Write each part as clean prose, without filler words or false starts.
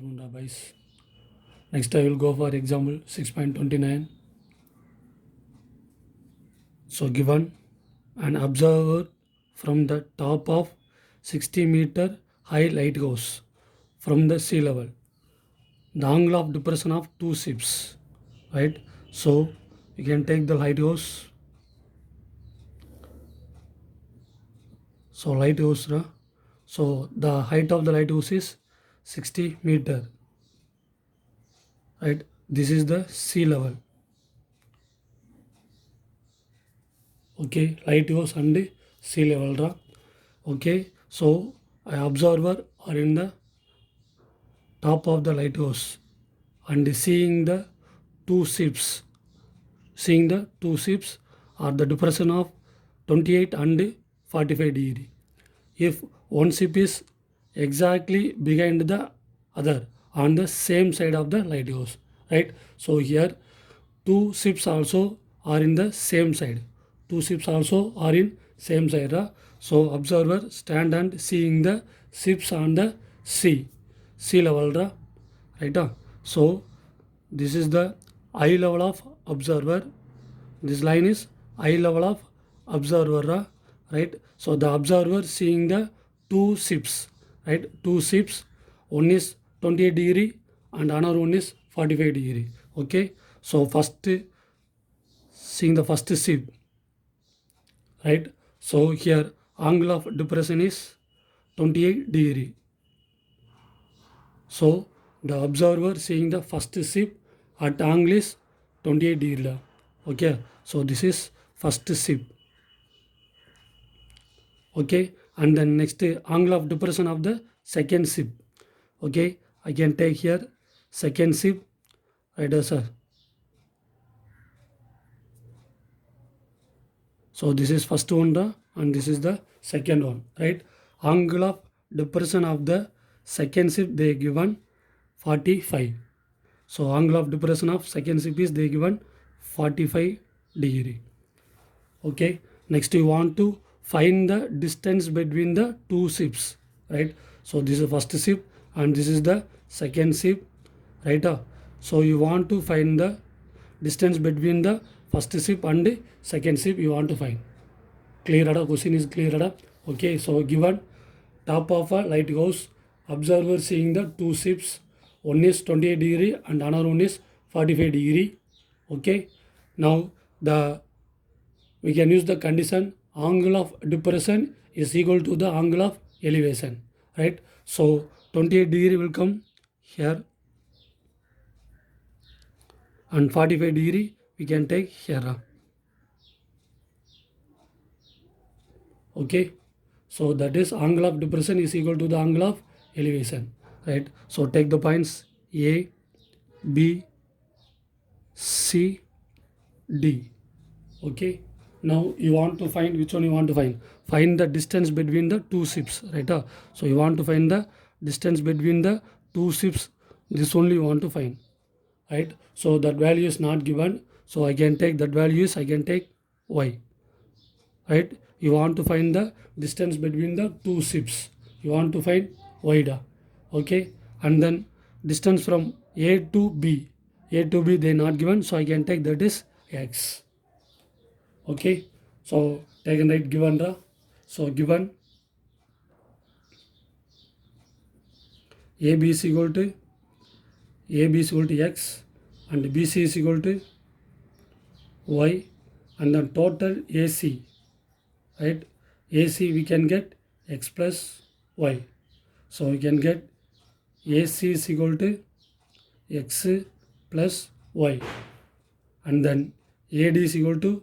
Varunda boys. Next I will go for example 6.29. So given an observer from the top of 60-meter high lighthouse from the sea level. The angle of depression of two ships, right? So you can take the lighthouse. So lighthouse, so the height of the lighthouse is 60 meter, right? This is the sea level. Okay, lighthouse and sea level. Okay, so I observer are in the top of the lighthouse and seeing the two ships. Seeing the two ships are the depression of 28 and 45 degree. If one ship is exactly behind the other on the same side of the lighthouse, right? So here two ships also are in the same side. Two ships also are in same side. So observer stand and seeing the ships on the sea level, right? So this is the eye level of observer. This line is eye level of observer, right? So the observer seeing the two ships, right? Two ships, one is 28 degree and another one is 45 degree. Okay, so first seeing the first ship, right? So here angle of depression is 28 degree. So the observer seeing the first ship at angle is 28 degree. Okay, so this is first ship. Okay, and then next angle of depression of the second ship. Okay, I can take here second ship, right, sir? So this is first one, and this is the second one, right? Angle of depression of the second ship they given 45. So angle of depression of second ship is they given 45 degree. Okay, next you want to find the distance between the two ships, right? So this is first ship and this is the second ship, right? So you want to find the distance between the first ship and the second ship you want to find. Clear? Question is clear? Okay, so given top of a lighthouse, observer seeing the two ships, one is 28 degree and another one is 45 degree. Okay, now we can use the condition angle of depression is equal to the angle of elevation, right? So 28 degree will come here and 45 degree we can take here. Okay, so that is angle of depression is equal to the angle of elevation, right? So take the points A, B, C, D. Okay, now you want to find which one you want to find. Find the distance between the two ships, right? So you want to find the distance between the two ships. This only you want to find, right? So that value is not given. So I can take that value is I can take y, right? You want to find the distance between the two ships. You want to find y, okay? And then distance from A to B. A to B they not given, so I can take that is x. Okay, so take and write given. So given AB is equal to x and BC is equal to y, and the total AC, right? AC we can get x plus y. So we can get AC is equal to x plus y, and then AD is equal to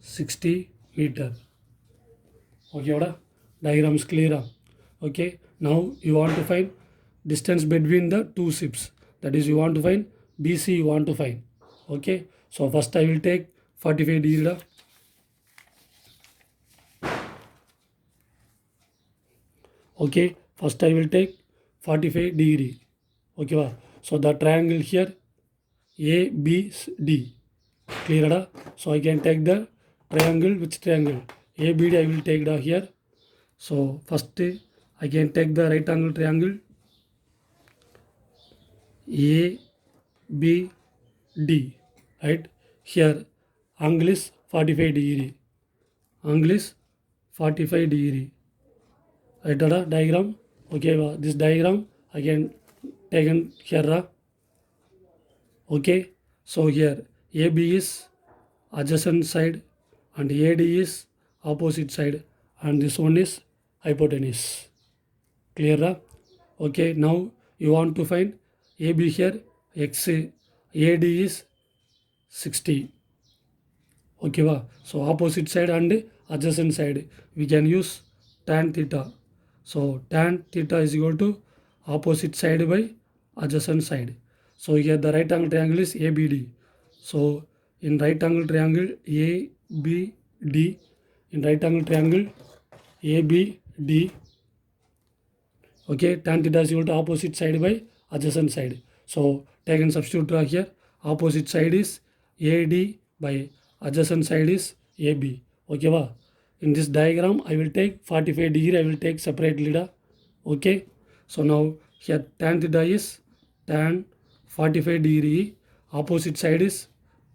60 meter. Okay, diagram is clear. Okay, now you want to find distance between the two ships. That is, you want to find BC, you want to find. Okay, so first I will take 45 degree. Okay, first I will take 45 degree. Okay, so the triangle here ABD. Clear? So I can take the triangle. Which triangle? ABD I will take here. So first I can take the right angle triangle. A, B, D, right? Here angle is 45 degree. Angle is 45 degree. Right, diagram. Okay, this diagram again taken here. Okay, so here AB is adjacent side and AD is opposite side and this one is hypotenuse. Clear? Okay, now you want to find AB here, X, AD is 60. Okay, so opposite side and adjacent side we can use tan theta. So tan theta is equal to opposite side by adjacent side. So here the right angle triangle is ABD. So in right angle triangle ABD, in right angle triangle ABD, okay, tan theta is equal to opposite side by adjacent side. So take and substitute here. Opposite side is AD by adjacent side is AB. Okay, va? In this diagram, I will take 45 degree. I will take separately. Okay. So now here tan theta is tan 45 degree. Opposite side is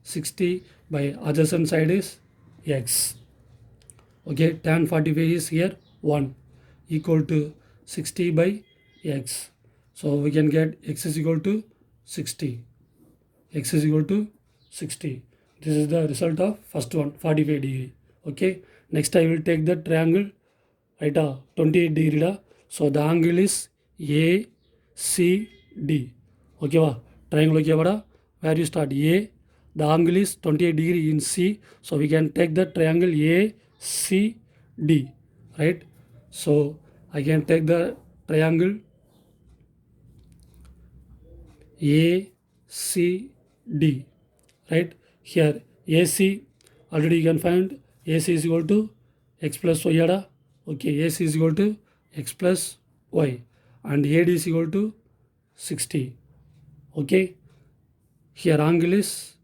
60 by adjacent side is X. Okay, tan 45 is here 1 equal to 60 by X. So we can get X is equal to 60. X is equal to 60. This is the result of first one, 45 degree. Okay, next I will take the triangle, right, 28 degree. So the angle is ACD. Okay, triangle, okay, where you start A, the angle is 28 degree in C. So we can take the triangle ACD, right? So I can take the triangle ACD, right? Here AC, already you can find AC is equal to X plus Y. Okay, AC is equal to X plus Y and AD is equal to 60. Okay, here angle is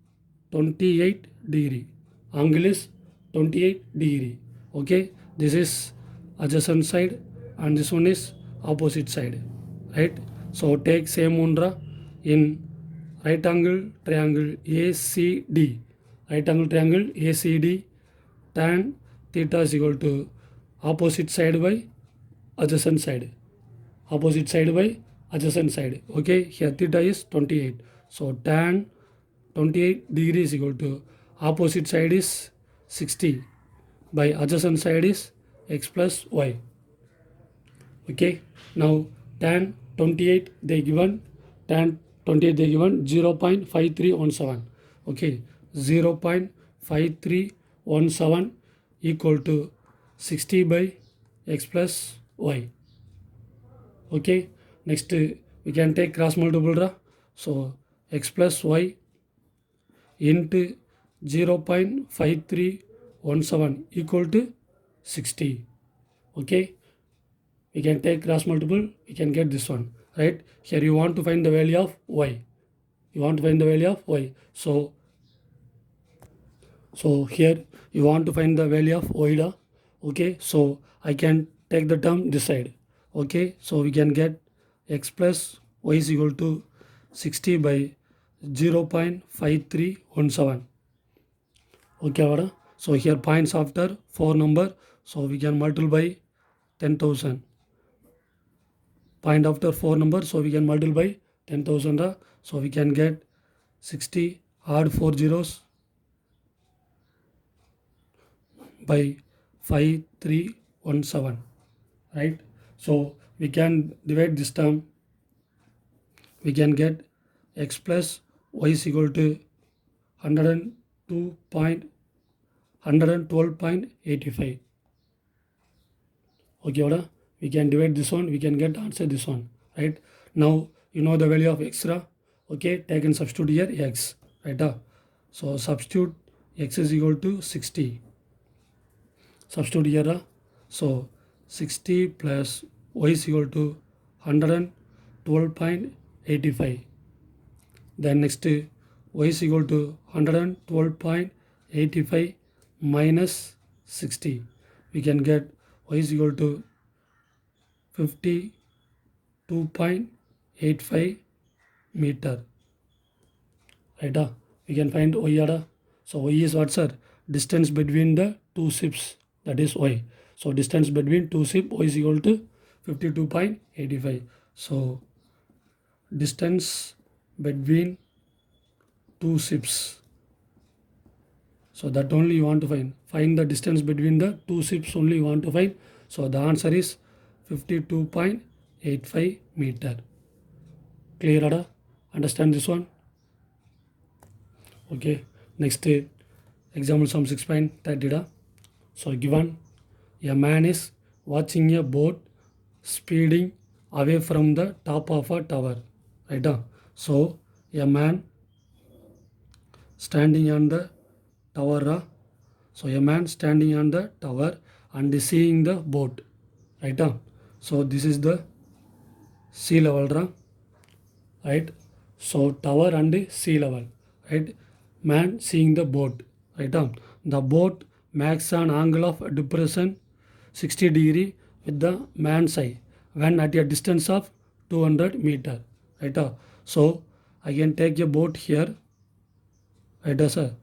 28 degree. Angle is 28 degree. Okay, this is adjacent side and this one is opposite side, right? So take same one in right angle triangle ACD. Right angle triangle ACD, tan theta is equal to opposite side by adjacent side. Opposite side by adjacent side. Okay, here theta is 28. So tan 28 degree is equal to opposite side is 60 by adjacent side is X plus Y. Okay, now tan 28 they given, tan 28 they given 0.5317. Okay, 0.5317 equal to 60 by X plus Y. Okay, next we can take cross multiple. So X plus Y into 0.5317 equal to 60. Okay, we can take cross multiple, we can get this one, right? Here you want to find the value of Y. You want to find the value of Y. So here you want to find the value of Y. Okay, so I can take the term this side. Okay, so we can get X plus Y is equal to 60 by 0.5317. Okay, so here points after 4 number, so we can multiply by 10,000. Point after 4 number, so we can multiply by 10,000. So we can get 60, add 4 zeros by 5317, right? So we can divide this term. We can get X plus Y is equal to 112.85. Okay, we can divide this one, we can get answer this one, right? Now you know the value of X. Okay, take and substitute here X, right? So substitute X is equal to 60. Substitute here. So 60 plus Y is equal to 112.85. Then next Y is equal to 112.85 minus 60. We can get Y is equal to 52.85 meter. Right? We can find y. So y is what, sir? Distance between the two ships, that is y. So distance between two ships, y is equal to 52.85. So distance between two ships, so that only you want to find. Find the distance between the two ships only you want to find. So the answer is 52.85 meter. Clear, Ada? Understand this one? Okay. Next example sum 6.30. Da. So given a man is watching a boat speeding away from the top of a tower. Right? Da. So a man standing on the tower. So a man standing on the tower and seeing the boat. Right? So this is the sea level. Right? So tower and sea level. Right? Man seeing the boat. Right? The boat makes an angle of depression 60 degree with the man's eye when at a distance of 200 meter. Right? So I can take a boat here. Right, sir?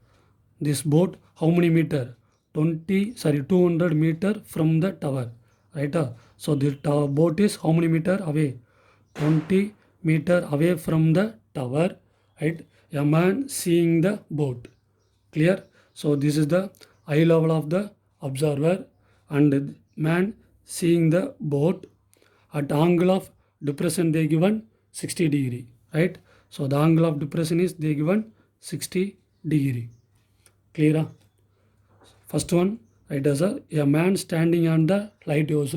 This boat how many meter? 200 meter from the tower. Right? So the boat is how many meter away? 20 meter away from the tower. Right? A man seeing the boat. Clear? So this is the eye level of the observer and man seeing the boat. At angle of depression they given 60 degree. Right? So the angle of depression is they given 60 degree. Clear? First one, right, sir? A man standing on the lighthouse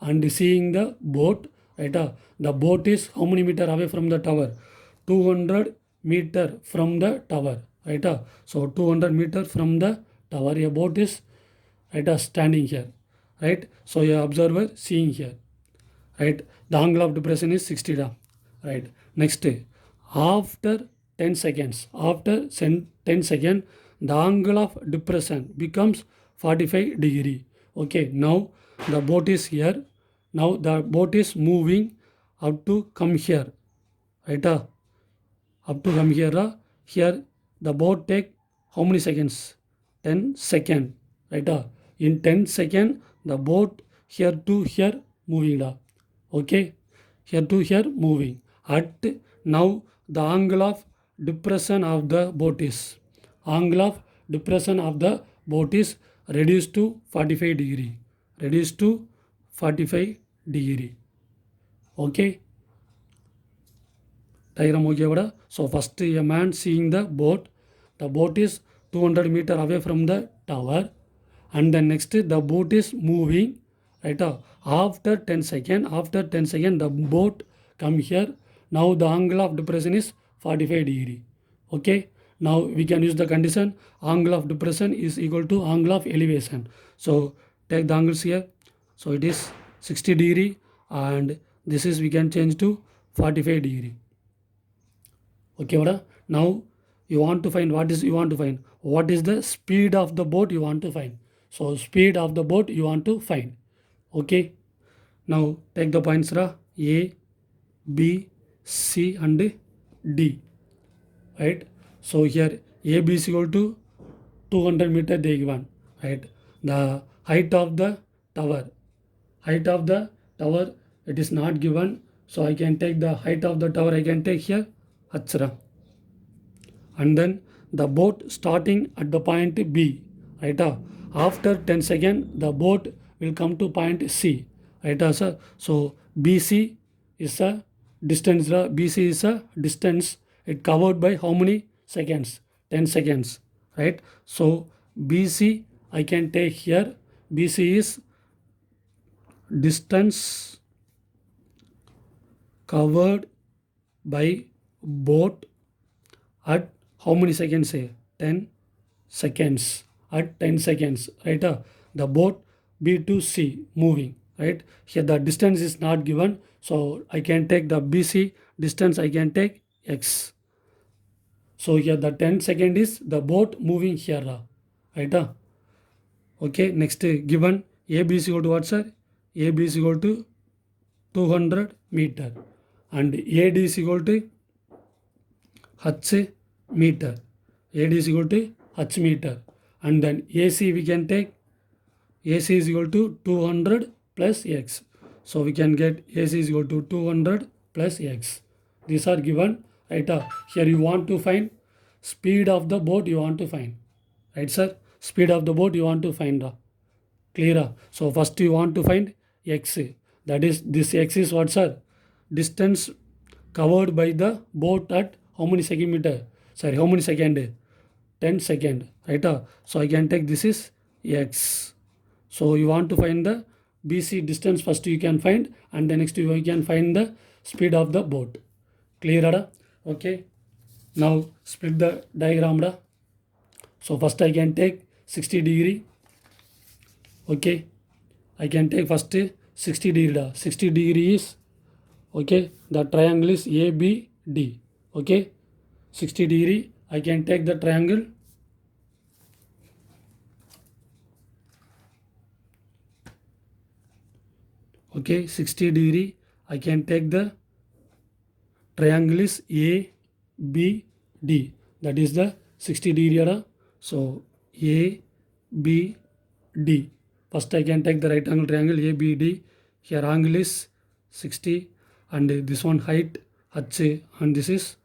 and seeing the boat. Right? The boat is how many meter away from the tower? 200 meter from the tower. Right? So 200 meter from the tower, a boat is right, standing here. Right? So a observer seeing here. Right? The angle of depression is 60. Right? Next, after 10 seconds, the angle of depression becomes 45 degree. Okay, now the boat is here. Now the boat is moving up to come here. Right? Up to come here. Here the boat take how many seconds? 10 seconds. Right? In 10 seconds, the boat here to here moving. Okay, here to here moving. At now the angle of depression of the boat is reduced to 45 degree. Reduced to 45 degree. Okay. Diagram okay. So first a man seeing the boat. The boat is 200 meter away from the tower. And then next the boat is moving. Right? After 10 seconds, the boat come here. Now the angle of depression is 45 degree. Okay. Now we can use the condition angle of depression is equal to angle of elevation. So take the angles here. So it is 60 degree and this is we can change to 45 degree. Okay, Vada? Now you want to find what is the speed of the boat you want to find. So speed of the boat you want to find. Okay. Now take the points A, B, C and D. Right? So here AB is equal to 200 meter they given. Right? The height of the tower. It is not given. So I can take the height of the tower. I can take here Hachra. And then the boat starting at the point B. Right? After 10 seconds, the boat will come to point C. Right? Sir? So BC is a distance. BC is a distance. It covered by how many seconds? 10 seconds. Right? So BC I can take here. BC is distance covered by boat at how many seconds? 10 seconds. At 10 seconds. Right? The boat B to C moving. Right? Here the distance is not given. So I can take the BC distance. I can take X. So here the 10 second is the boat moving here. Right? Okay. Next given AB is equal to what, sir? AB is equal to 200 meter. And AD is equal to H meter. AD is equal to H meter. And then AC we can take, AC is equal to 200 plus X. So we can get AC is equal to 200 plus X. These are given, right? Here you want to find speed of the boat you want to find. Right, sir? Speed of the boat you want to find. Clear? So first you want to find X. That is, this X is what, sir? Distance covered by the boat at how many centimeter? Sorry, how many second? 10 second. Right? So I can take this is X. So you want to find the BC distance first you can find, and the next you can find the speed of the boat. Clear? Okay. Now split the diagram. So first I can take 60 degree. Okay. I can take first 60 degree. 60 degree is, okay, the triangle is ABD. Okay. 60 degree. I can take the triangle. Okay, 60 degree. I can take the triangle is ABD. That is the 60 degree. So ABD. First I can take the right angle triangle ABD. Here angle is 60 and this one height H and this is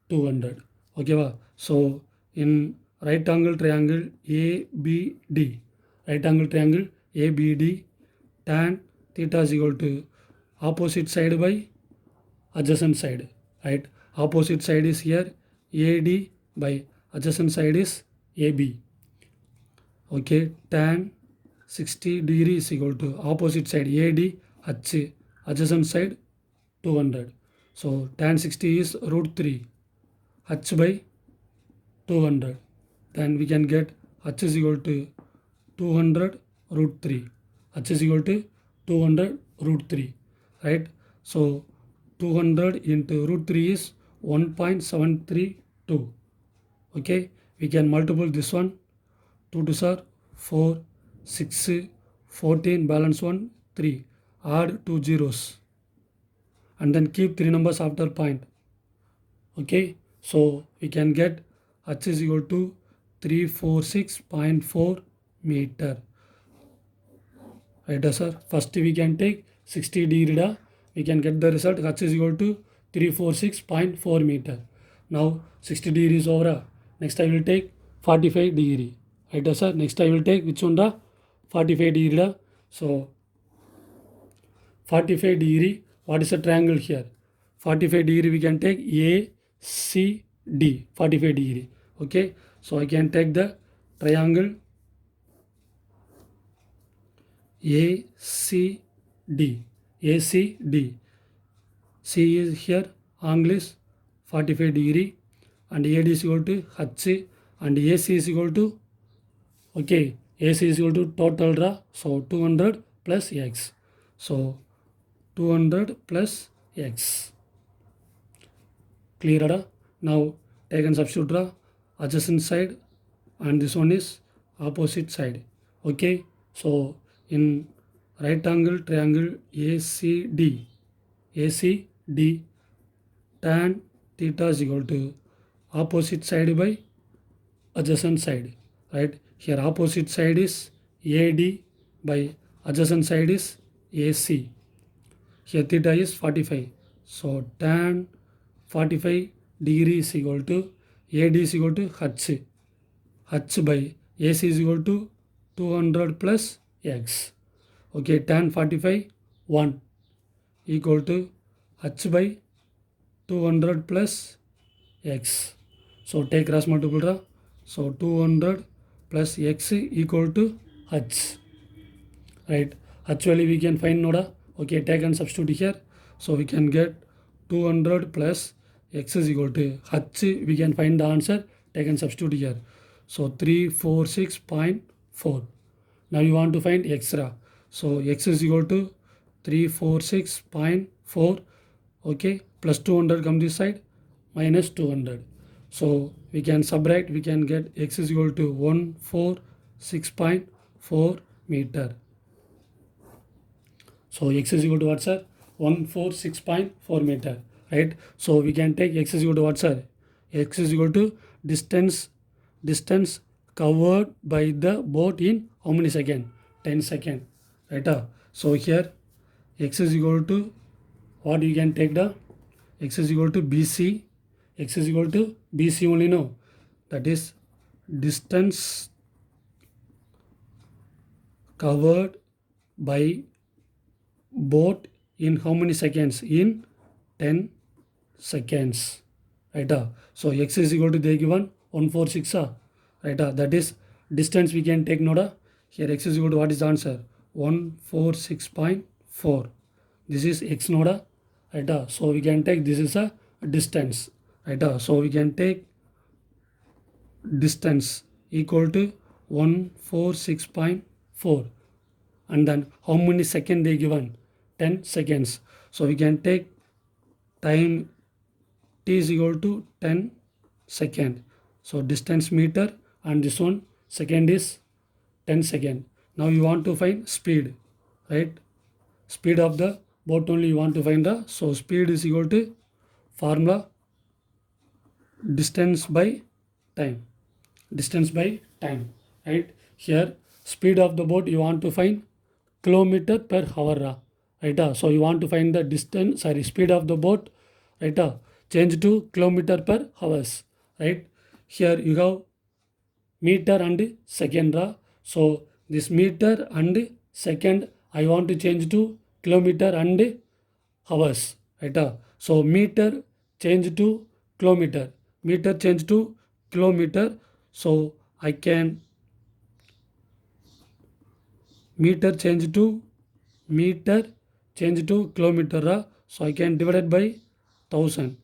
200. Okay, so in right angle triangle ABD, right angle triangle ABD, tan theta is equal to opposite side by adjacent side, right? Opposite side is here AD by adjacent side is AB. Okay, tan 60 degree is equal to opposite side AD H, adjacent side 200. So tan 60 is root 3 H by 200. Then we can get H is equal to 200 root 3. H is equal to 200 root 3, right? So 200 into root 3 is 1.732. Okay, we can multiple this one. 2 to are 4, 6, 14, balance 1, 3. Add 2 zeros. And then keep 3 numbers after point. Okay, so we can get H is equal to 346.4 meter. Right, sir? First we can take 60 degree. We can get the result H is equal to 346.4 meter. Now 60 degree is over. Next I will take 45 degree. Right, sir? Next I will take which one? 45 degree. So 45 degree. What is the triangle here? 45 degree we can take ACD. 45 degree. Okay. So I can take the triangle ACD. ACD. C is here, angle is 45 degree and AD is equal to H and AC is equal to, okay, AC is equal to total draw. So 200 plus X. So 200 plus X. Clear? Now take and substitute draw adjacent side and this one is opposite side. Okay. So in right angle triangle ACD, tan theta is equal to opposite side by adjacent side, right? Here opposite side is AD by adjacent side is AC. Here theta is 45. So tan 45 degree is equal to AD is equal to H. H by AC is equal to 200 plus X. Okay, tan 45 1 equal to H by 200 plus X. So take cross multiple. So 200 plus X equal to H. Right. H value we can find noda. Okay, take and substitute here. So we can get 200 plus X is equal to H. We can find the answer. Take and substitute here. So 346.4. Now you want to find X. So X is equal to 346.4. Okay, plus 200 come this side, minus 200. So we can subtract, we can get X is equal to 146.4 meter. So X is equal to what, sir? 146.4 meter, right? So we can take X is equal to what, sir? X is equal to distance covered by the boat in how many second? 10 second. Right? So here X is equal to what you can take the X is equal to BC. X is equal to BC only, no. That is distance covered by boat in how many seconds? In 10 seconds. Right? So X is equal to they given 146. Right? That is distance we can take noda. Here X is equal to what is the answer? 146.4. This is X noda. Right? So we can take this is a distance. Right? So we can take distance equal to 146.4. And then how many seconds they given? 10 seconds. So we can take time t is equal to 10 second. So distance meter and this one second is 10 second. Now you want to find speed, right? Speed of the boat only you want to find the. So speed is equal to formula distance by time. Distance by time, right? Here speed of the boat you want to find kilometer per hour, right? So you want to find the distance, speed of the boat, right? Change to kilometer per hours, right? Here you have meter and second, so this meter and second I want to change to kilometer and hours, right? So meter change to kilometer, meter change to kilometer, so I can meter change to kilometer, so I can divide it by 1000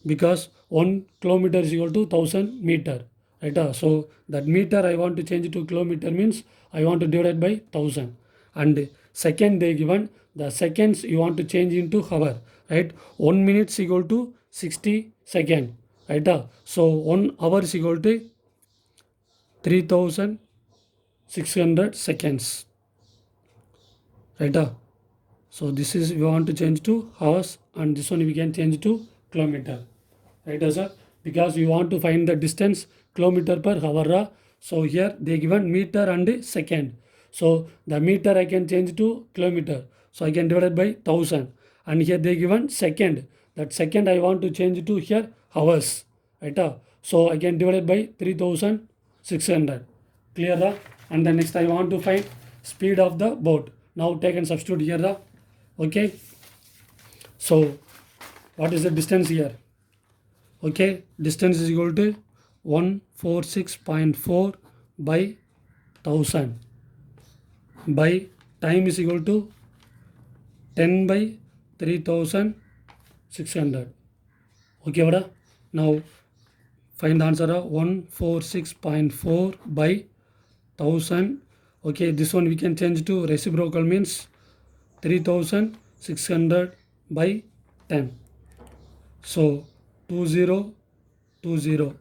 because 1 kilometer is equal to 1000 meter, right? So that meter I want to change to kilometer means I want to divide it by 1000, and second they given the seconds you want to change into hour, right? 1 minute is equal to 60 second, right? So 1 hour is equal to 3600 seconds, right? So this is we want to change to hours and this one we can change to kilometer, right? Sir, because we want to find the distance kilometer per hour. So here they given meter and second. So the meter I can change to kilometer. So I can divide it by 1000. And here they given second. That second I want to change to here hours, right? So I can divide it by 3600. Clear? And then next I want to find speed of the boat. Now take and substitute here. Okay. So what is the distance here? Okay, distance is equal to 146.4 by 1000 by time is equal to 10 by 3600. Okay, vada? Now find the answer of 146.4 by 1000. Okay, this one we can change to reciprocal means 3600 by 10. So 2020.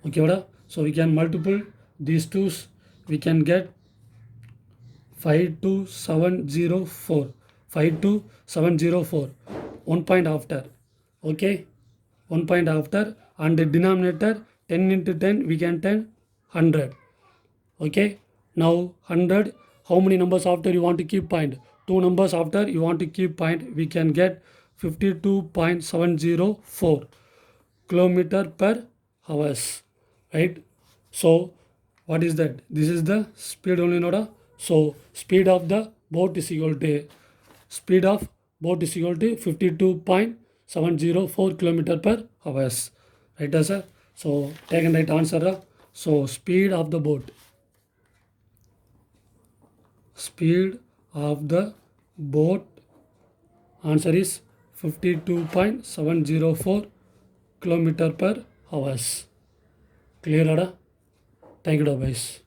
Okay, vada? So we can multiple these twos, we can get 52704. 52704. 1 point after. Okay, 1 point after, and the denominator 10 into 10 we can 10 100. Okay, now 100, how many numbers after you want to keep point? 2 numbers after you want to keep point, we can get 52.704 kilometer per hours, right? So what is that? This is the speed only, noda. So speed of the boat is equal to 52.704 kilometer per hours, right, sir? So take and right answer. So speed of the boat, answer is 52.704 kilometer per hours. Clear, Ada? Thank you, guys.